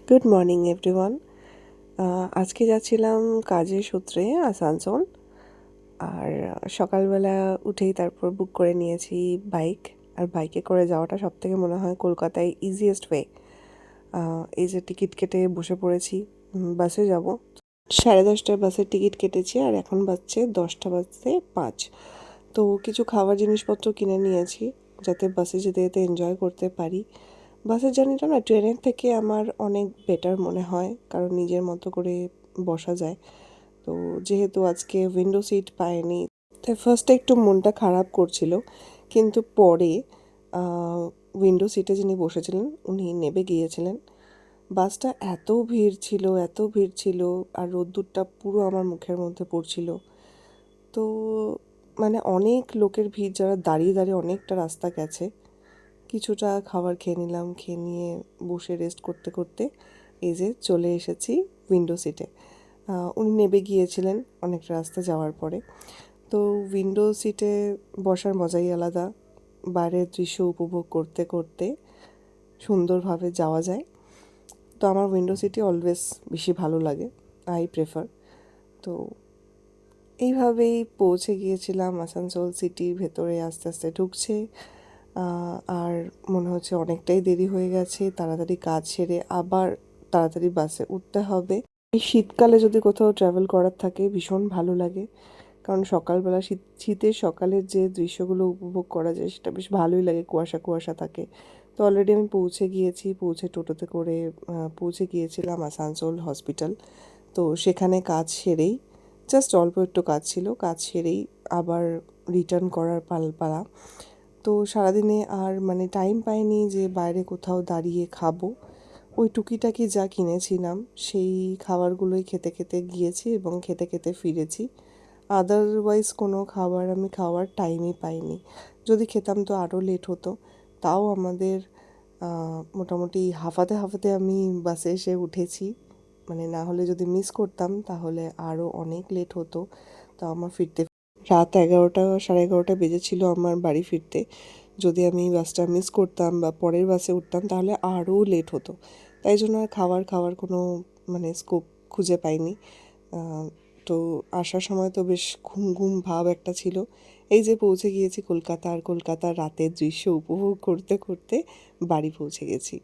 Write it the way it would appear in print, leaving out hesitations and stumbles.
Good morning everyone. আজকে যাচ্ছিলাম কাজের সূত্রে আসানসোল। আর সকালবেলা উঠেই তারপর বুক করে নিয়েছি বাইক। আর বাইকে করে যাওয়াটা সবথেকে মনে হয় কলকাতায় ইজিয়েস্ট ওয়ে। এই যে টিকিট কেটে বসে পড়েছি, বাসে যাব। 10:30টায় বাসের টিকিট কেটেছি আর এখন বাজছে 10:05। তো কিছু খাবার জিনিসপত্র কিনে নিয়েছি যাতে বাসে যেতে যেতে এনজয় করতে পারি। বাসের জার্নিটা না ট্রেনের থেকে আমার অনেক বেটার মনে হয়, কারণ নিজের মতো করে বসা যায়। তো যেহেতু আজকে উইন্ডো সিট পাইনি, তাই ফার্স্টে একটু মনটা খারাপ করছিল, কিন্তু পরে উইন্ডো সিটে যিনি বসেছিলেন উনি নেবে গিয়েছিলেন। বাসটা এত ভিড় ছিল, এত ভিড় ছিল, আর রোদ্দুরটা পুরো আমার মুখের মধ্যে পড়ছিল। তো মানে অনেক লোকের ভিড়, যারা দাঁড়িয়ে দাঁড়িয়ে অনেকটা রাস্তা গেছে। কিছুটা খাবার খেয়ে নিলাম, খেয়ে নিয়ে বসে রেস্ট করতে করতে এই যে চলে এসেছি উইন্ডো সিটে। উনি নেবে গিয়েছিলেন অনেকটা রাস্তা যাওয়ার পরে। তো উইন্ডো সিটে বসার মজাই আলাদা। বাইরের দৃশ্য উপভোগ করতে করতে সুন্দরভাবে যাওয়া যায়। তো আমার উইন্ডো সিটে অলওয়েজ বেশি ভালো লাগে, আই প্রেফার। তো এইভাবেই পৌঁছে গিয়েছিলাম আসানসোল সিটির ভেতরে। আস্তে আস্তে ঢুকছে, আর মনে হচ্ছে অনেকটাই দেরি হয়ে গেছে, তাড়াতাড়ি কাজ সেরে আবার তাড়াতাড়ি বাসে উঠতে হবে। এই শীতকালে যদি কোথাও ট্রাভেল করার থাকে ভীষণ ভালো লাগে, কারণ সকালবেলা শীতের সকালের যে দৃশ্যগুলো উপভোগ করা যায় সেটা বেশ ভালোই লাগে, কুয়াশা কুয়াশা থাকে। তো অলরেডি আমি পৌঁছে গিয়েছি, টোটোতে করে পৌঁছে গিয়েছিলাম আসানসোল হসপিটাল। তো সেখানে কাজ সেরেই, জাস্ট অল্প একটু কাজ ছিল, কাজ সেরেই আবার রিটার্ন করার পালা। তো সারাদিনে আর মানে টাইম পাইনি যে বাইরে কোথাও দাঁড়িয়ে খাবো। ওই টুকিটাকি যা কিনেছিলাম সেই খাবারগুলোই খেতে খেতে গিয়েছি এবং খেতে খেতে ফিরেছি। আদারওয়াইজ কোনো খাবার আমি খাওয়ার টাইমই পাইনি। যদি খেতাম তো আরও লেট হতো। তাও আমাদের মোটামুটি হাঁফাতে হাঁফাতে আমি বাসে এসে উঠেছি। মানে না হলে যদি মিস করতাম তাহলে আরও অনেক লেট হতো। তো আমার ফিরতে রাত 11টা 11:30 বেজেছিল আমার বাড়ি ফিরতে। যদি আমি বাসটা মিস করতাম বা পরের বাসে উঠতাম তাহলে আরও লেট হতো। তাই জন্য আর খাওয়ার কোনো মানে স্কোপ খুঁজে পাইনি। তো আসার সময় তো বেশ ঘুম ঘুম ভাব একটা ছিল। এই যে পৌঁছে গিয়েছি কলকাতা, আর কলকাতার রাতের দৃশ্য উপভোগ করতে করতে বাড়ি পৌঁছে গেছি।